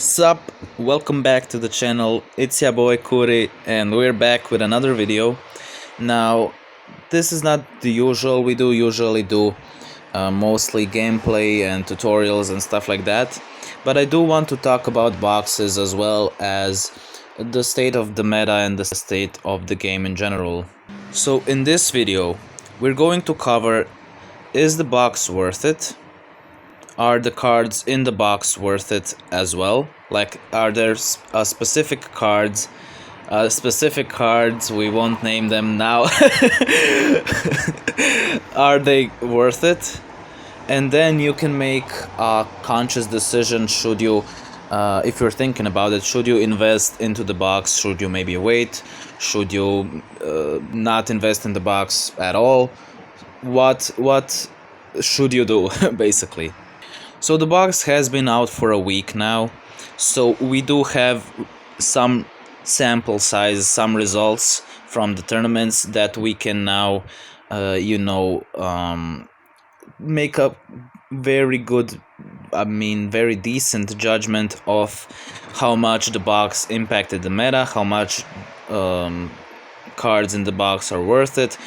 Sup, welcome back to the channel. It's your boy Kuri and we're back with another video. Now, this is not the usual. We usually do mostly gameplay and tutorials and stuff like that, but I do want to talk about boxes as well as the state of the meta and the state of the game in general. So in this video we're going to cover, is the box worth it? Are the cards in the box worth it as well? Like, are there specific cards, we won't name them now, are they worth it? And then you can make a conscious decision, should you, if you're thinking about it, should you invest into the box, should you maybe wait, should you not invest in the box at all? What should you do, basically? So the box has been out for a week now, so we do have some sample size, some results from the tournaments that we can now, make a very good, very decent judgment of how much the box impacted the meta, how much cards in the box are worth it,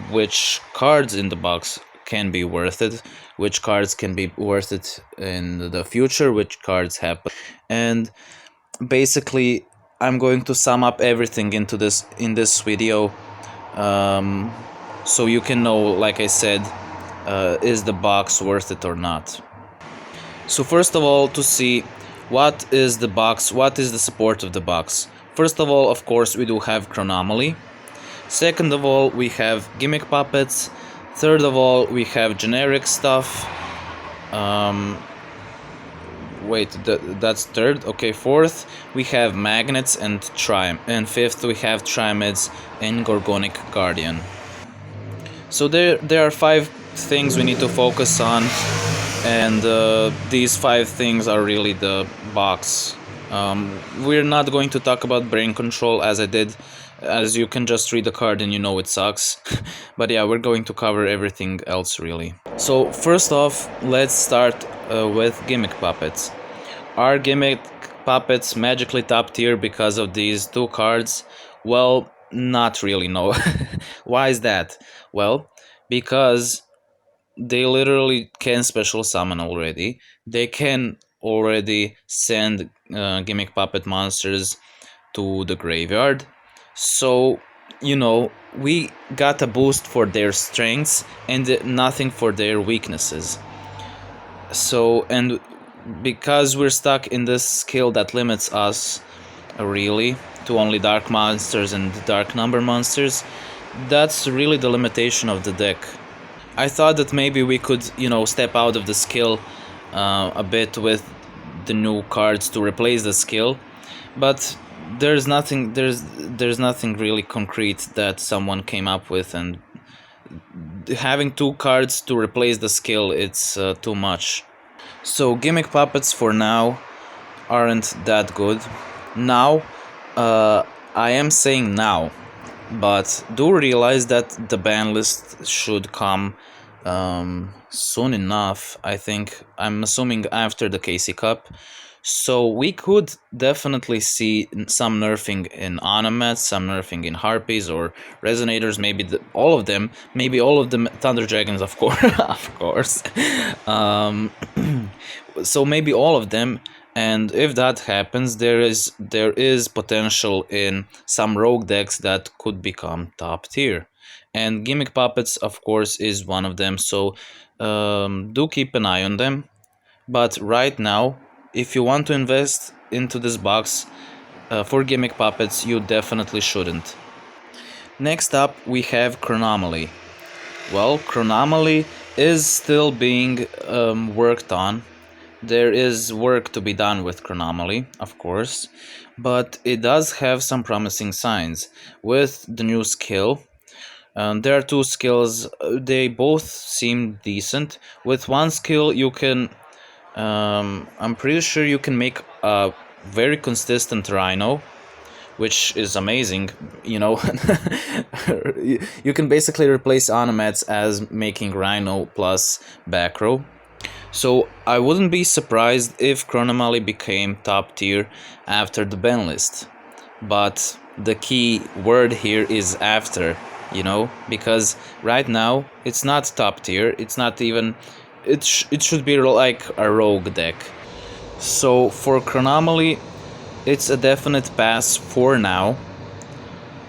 which cards in the box can be worth it, which cards can be worth it in the future, which cards have, and basically I'm going to sum up everything in this video, so you can know, like I said, is the box worth it or not. So first of all, to see what is the box, what is the support of the box. First of all, of course, we do have Chronomaly. Second of all, we have Gimmick Puppets. Third of all, we have generic stuff. That's third. Okay, fourth, we have magnets and and fifth, we have Triamids and Gorgonic Guardian. So there are 5 things we need to focus on, and these 5 things are really the box. We're not going to talk about brain control as I did, as you can just read the card and you know it sucks. But yeah, we're going to cover everything else really. So first off, let's start with Gimmick Puppets. Are Gimmick Puppets magically top tier because of these 2 cards? Well, not really, no. Why is that? Well, because they literally can special summon already. They can already send Gimmick Puppet monsters to the graveyard. So, we got a boost for their strengths and nothing for their weaknesses. So, and because we're stuck in this skill that limits us really to only dark monsters and dark number monsters, that's really the limitation of the deck. I thought that maybe we could, step out of the skill a bit with the new cards to replace the skill, but there's nothing really concrete that someone came up with, and having 2 cards to replace the skill, it's too much. So Gimmick Puppets for now aren't that good. Now, I am saying now, but do realize that the ban list should come soon enough. I'm assuming after the KC Cup. So we could definitely see some nerfing in Onomats, some nerfing in Harpies or Resonators, maybe all of them, Thunder Dragons, of course, of course. So maybe all of them, and if that happens, there is potential in some rogue decks that could become top tier, and Gimmick Puppets, of course, is one of them. So do keep an eye on them. But right now, if you want to invest into this box for Gimmick Puppets, you definitely shouldn't. Next up, we have Chronomaly. Well, Chronomaly is still being worked on. There is work to be done with Chronomaly, of course, but it does have some promising signs with the new skill. There are 2 skills, they both seem decent. With one skill, you can, I'm pretty sure you can make a very consistent Rhino, which is amazing, You can basically replace Onomats as making Rhino plus back row. So I wouldn't be surprised if Chronomaly became top tier after the ban list. But the key word here is after, because right now it's not top tier. It's not even. It should be like a rogue deck. So for Chronomaly, it's a definite pass for now.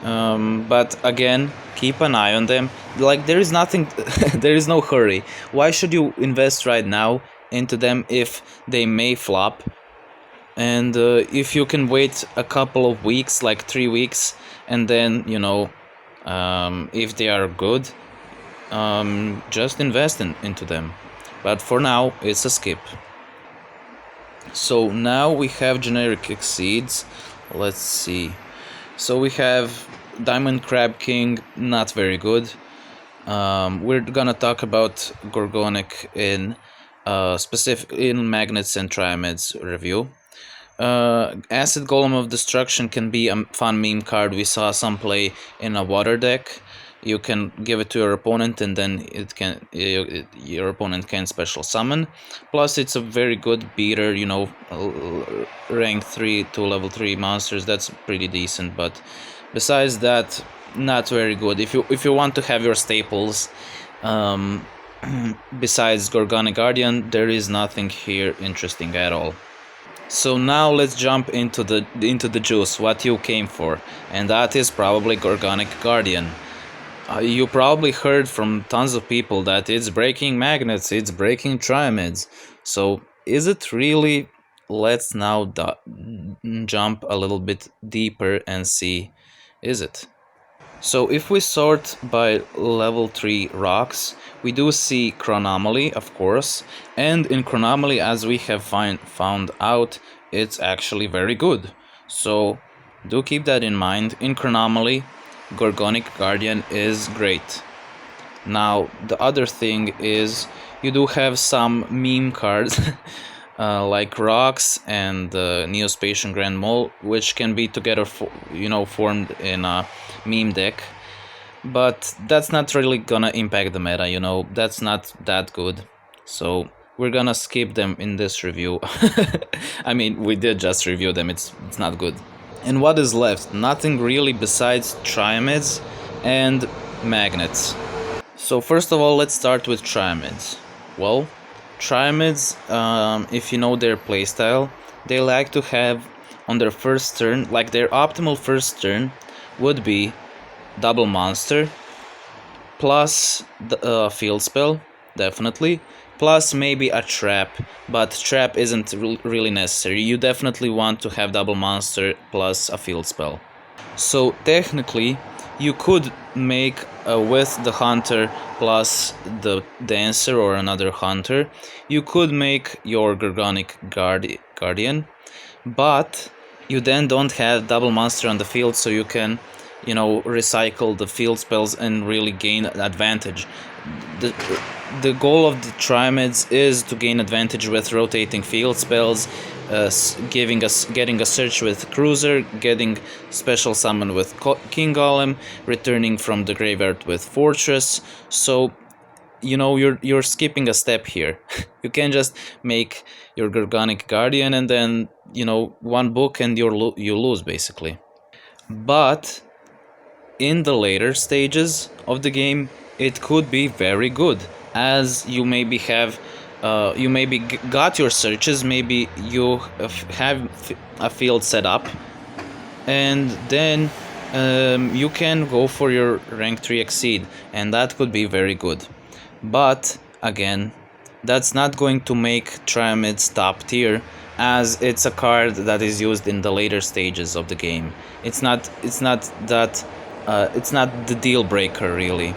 But again, keep an eye on them. Like there is nothing, there is no hurry. Why should you invest right now into them if they may flop? And if you can wait a couple of weeks, like 3 weeks, and then if they are good, just invest into them. But for now, it's a skip. So now we have generic Xyzs. Let's see. So we have Diamond Crab King, not very good. We're gonna talk about Gorgonic in specific in Magnets and Triamids review. Acid Golem of Destruction can be a fun meme card. We saw some play in a water deck. You can give it to your opponent, and then your opponent can special summon. Plus, it's a very good beater. Rank 3 to level 3 monsters. That's pretty decent. But besides that, not very good. If you want to have your staples, besides Gorgonic Guardian, there is nothing here interesting at all. So now let's jump into the juice, what you came for, and that is probably Gorgonic Guardian. You probably heard from tons of people that it's breaking magnets, it's breaking triamids. So is it really? Let's now jump a little bit deeper and see, is it? So if we sort by level 3 rocks, we do see Chronomaly, of course, and in Chronomaly, as we have found out, it's actually very good. So do keep that in mind. In Chronomaly, Gorgonic Guardian is great. Now, the other thing is, you do have some meme cards, like Rocks and Neospatian Grand Mole, which can be together, formed in a meme deck. But that's not really gonna impact the meta, that's not that good. So we're gonna skip them in this review. I mean, we did just review them, it's not good. And what is left? Nothing really besides Triamids and Magnets. So first of all, let's start with Triamids. Well, Triamids, if you know their playstyle, they like to have on their first turn, like their optimal first turn would be double monster plus the field spell, definitely, plus maybe a trap, but trap isn't really necessary. You definitely want to have double monster plus a field spell. So technically you could make with the hunter plus the dancer or another hunter, you could make your Gorgonic Guardian, but you then don't have double monster on the field, so you can recycle the field spells and really gain advantage. The goal of the Triamids is to gain advantage with rotating field spells, getting a search with Cruiser, getting special summon with King Golem, returning from the graveyard with Fortress. So you're skipping a step here. You can just make your Gorgonic Guardian and then one book and you lose basically. But in the later stages of the game, it could be very good, as you maybe have got your searches, maybe you have a field set up, and then you can go for your rank 3 exceed, and that could be very good. But again, that's not going to make Triamids top tier, as it's a card that is used in the later stages of the game. It's not the deal breaker really.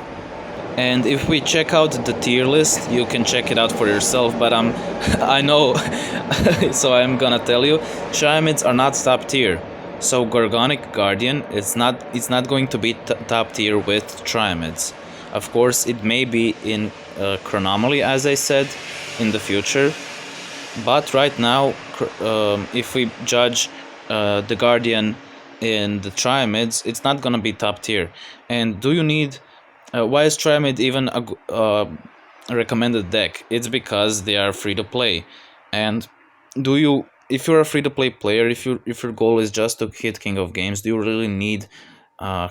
And if we check out the tier list, you can check it out for yourself, but I know, so I'm gonna tell you, Triamids are not top tier. So Gorgonic Guardian, it's not going to be top tier with Triamids. Of course, it may be in Chronomaly, as I said, in the future. But right now, if we judge the Guardian in the Triamids, it's not gonna be top tier. And do you need? Why is Triamid even recommended deck. It's because they are free to play. And if you're a free to play player, if your goal is just to hit King of Games, do you really need a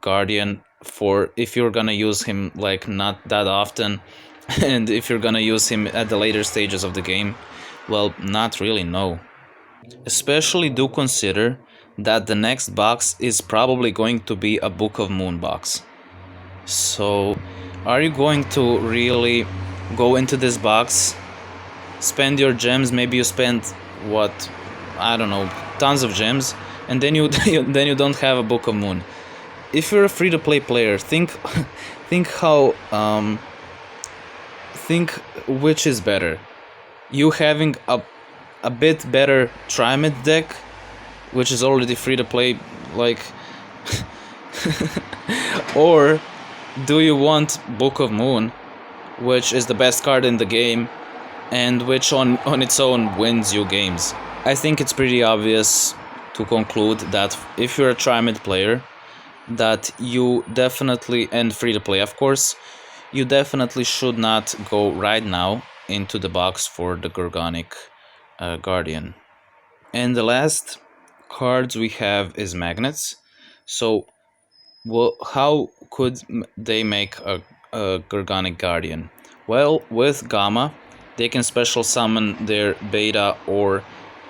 Guardian for if you're gonna use him like not that often, and if you're gonna use him at the later stages of the game? Well, not really, no. Especially do consider that the next box is probably going to be a Book of Moon box. So, are you going to really go into this box, spend your gems? Maybe you spend what, I don't know, tons of gems, and then you then you don't have a Book of Moon. If you're a free-to-play player, think how think which is better. You having a bit better Triamid deck, which is already free to play, like, or do you want Book of Moon, which is the best card in the game, and which on its own wins you games? I think it's pretty obvious to conclude that if you're a Triamid player, that you definitely, and free to play of course, you definitely should not go right now into the box for the Gorgonic Guardian. And the last cards we have is magnets. So, well, how could they make a Gorgonic Guardian? Well, with Gamma, they can special summon their Beta or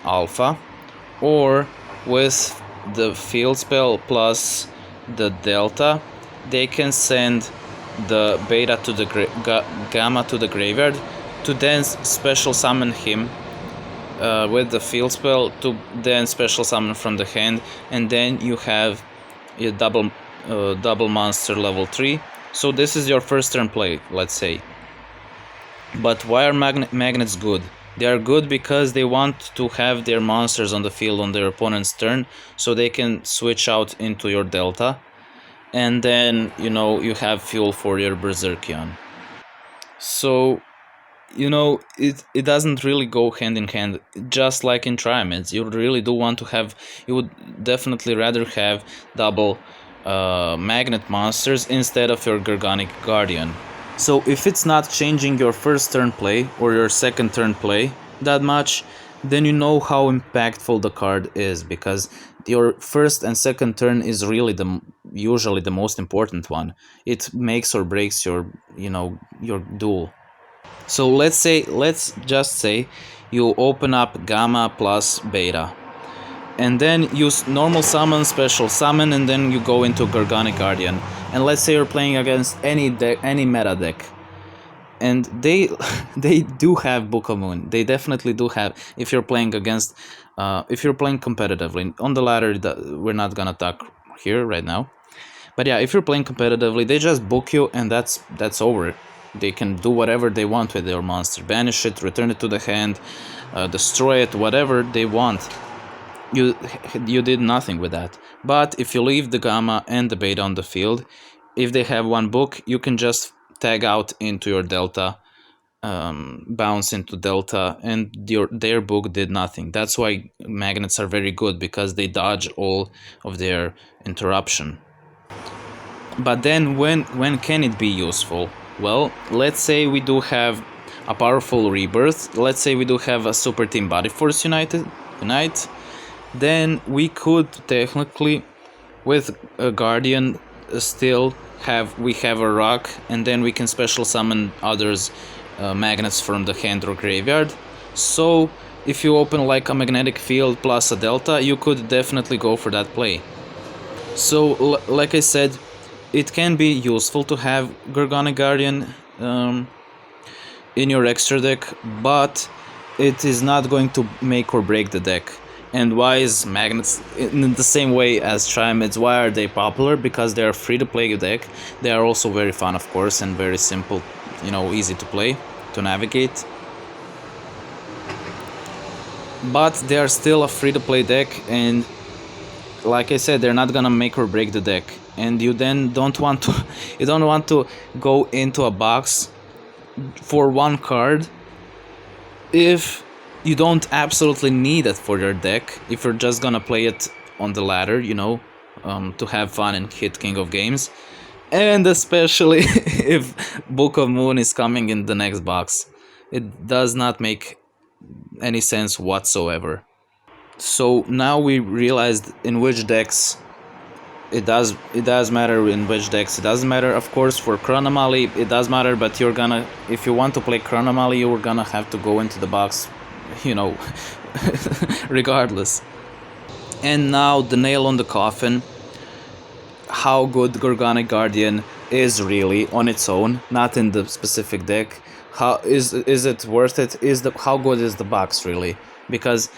Alpha, or with the field spell plus the Delta, they can send the Beta to the Gamma to the graveyard to then special summon him with the field spell to then special summon from the hand, and then you have a double monster level 3. So this is your first turn play, let's say. But why are magnets good? They are good because they want to have their monsters on the field on their opponent's turn, so they can switch out into your Delta, and then you have fuel for your Berserkion. So it doesn't really go hand in hand, just like in Triamids. You really do want to have, you would definitely rather have double magnet monsters instead of your Gorgonic Guardian. So if it's not changing your first turn play or your second turn play that much, then you know how impactful the card is, because your first and second turn is really usually the most important one. It makes or breaks your your duel. So let's just say you open up Gamma plus Beta, and then use normal summon, special summon, and then you go into Gorgonic Guardian. And let's say you're playing against any meta deck, and they do have Book of Moon. They definitely do have. If you're playing against, if you're playing competitively on the ladder, we're not gonna talk here right now. But yeah, if you're playing competitively, they just book you, and that's over. They can do whatever they want with their monster. Banish it, return it to the hand, destroy it, whatever they want. You did nothing with that. But if you leave the Gamma and the Beta on the field, if they have one book, you can just tag out into your Delta, bounce into Delta, and their book did nothing. That's why magnets are very good, because they dodge all of their interruption. But then when can it be useful? Well, let's say we do have a powerful rebirth. Let's say we do have a super team Body Force Unite. Then we could technically, with a Guardian, still have a rock, and then we can special summon others magnets from the hand or graveyard. So if you open like a magnetic field plus a Delta, you could definitely go for that play. So like I said, it can be useful to have Gorgonic Guardian in your extra deck, but it is not going to make or break the deck. And why is magnets, in the same way as Triamids, why are they popular? Because they are free to play deck. They are also very fun, of course, and very simple, easy to play, to navigate. But they are still a free to play deck, and like I said, they're not gonna make or break the deck. And you then don't want to go into a box for one card if you don't absolutely need it for your deck. If you're just gonna play it on the ladder, to have fun and hit King of Games, And especially if Book of Moon is coming in the next box. It does not make any sense whatsoever. So now we realized in which decks it does matter in which decks. It doesn't matter, of course, for Chronomaly it does matter, but you're gonna, if you want to play Chronomaly, you're gonna have to go into the box, you know, regardless. And now the nail on the coffin, how good Gorgonic Guardian is really on its own, not in the specific deck. How is it worth it? How good is the box really? Because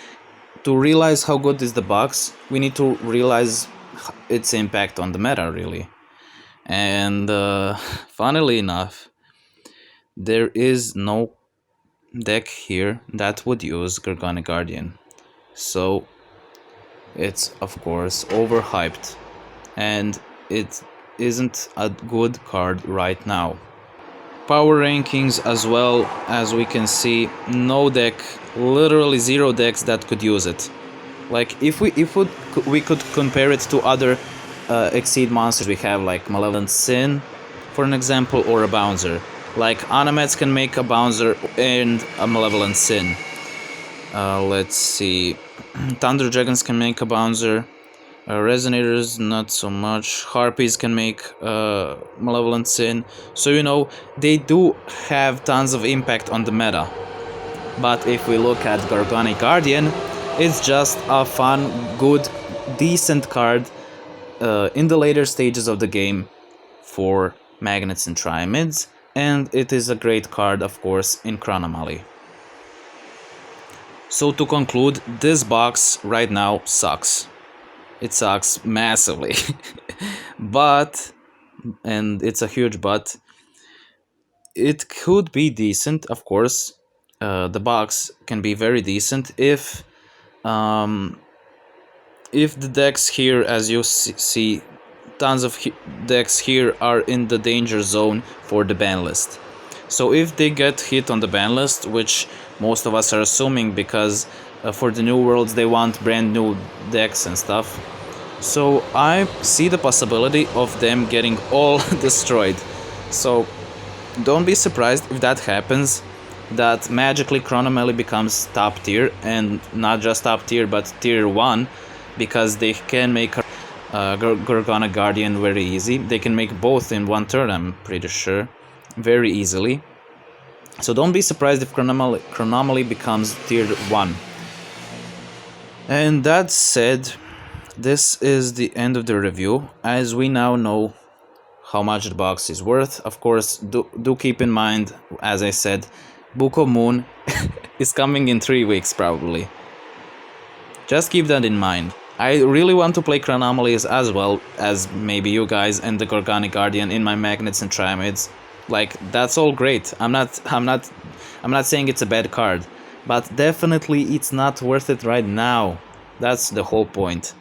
to realize how good is the box, we need to realize its impact on the meta really. And funnily enough, there is no deck here that would use Gorgonic Guardian. So it's of course overhyped, and it isn't a good card right now. Power rankings as well, as we can see, no deck, literally zero decks that could use it. Like if we could compare it to other Exceed monsters we have, like Malevolent Sin for an example, or a Bouncer. Like Animats can make a Bouncer and a Malevolent Sin. Let's see, Thunder Dragons can make a Bouncer. Resonators not so much. Harpies can make Malevolent Sin. So you know, they do have tons of impact on the meta. But if we look at Gorgonic Guardian, it's just a fun, good, decent card in the later stages of the game for Magnets and Triamids, and it is a great card, of course, in Chronomaly. So to conclude, this box right now sucks. It sucks massively. But, and it's a huge but, it could be decent, of course. The box can be very decent if the decks here, as you see, tons of decks here are in the danger zone for the ban list. So if they get hit on the ban list, which most of us are assuming, because for the new worlds they want brand new decks and stuff, so I see the possibility of them getting all destroyed. So don't be surprised if that happens, that magically Chronomaly becomes top tier, and not just top tier but tier 1, because they can make Gorgonic Guardian very easy. They can make both in one turn, I'm pretty sure, very easily. So don't be surprised if Chronomaly becomes tier 1. And that said, this is the end of the review, as we now know how much the box is worth. Of course, do keep in mind, as I said, Book of Moon is coming in 3 weeks probably. Just keep that in mind. I really want to play Chronomalies as well as maybe you guys and the Gorgonic Guardian in my Magnets and Triamids. Like, that's all great. I'm not saying it's a bad card, but definitely it's not worth it right now. That's the whole point.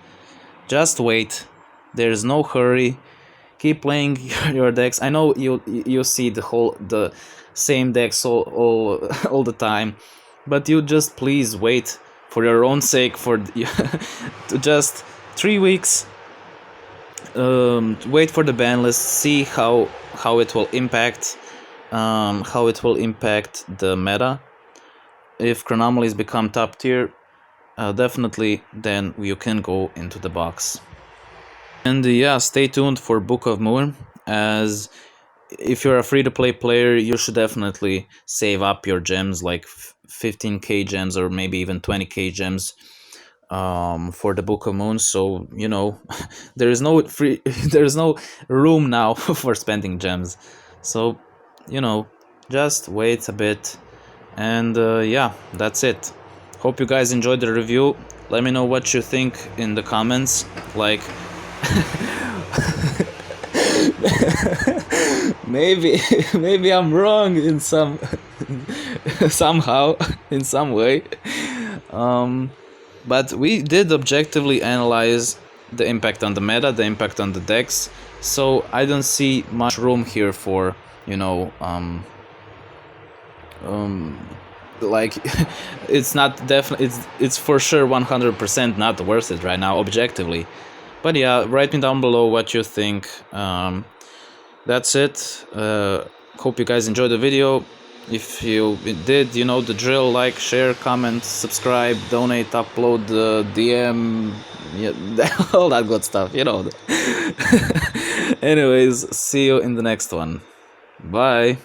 Just wait. There's no hurry. Keep playing your decks. I know you see the same decks all the time, but you just please wait for your own sake, for to just 3 weeks. Wait for the ban list. See how it will impact the meta. If Chronomalies become top tier, definitely then you can go into the box. And yeah, stay tuned for Book of Moon, as if you're a free-to-play player, you should definitely save up your gems, like 15k gems or maybe even 20k gems for the Book of Moon. So you know, there is no room now for spending gems. So you know, just wait a bit. And yeah, that's it. Hope you guys enjoyed the review. Let me know what you think in the comments. Like, maybe I'm wrong in somehow in some way. But we did objectively analyze the impact on the meta, the impact on the decks. So I don't see much room here for, you know, like it's not definitely, it's for sure 100% not worth it right now objectively. But yeah, write me down below what you think. that's it. Hope you guys enjoyed the video. If you did, you know the drill. Like, share, comment, subscribe, donate, upload, DM, yeah, all that good stuff, you know. Anyways, see you in the next one. Bye.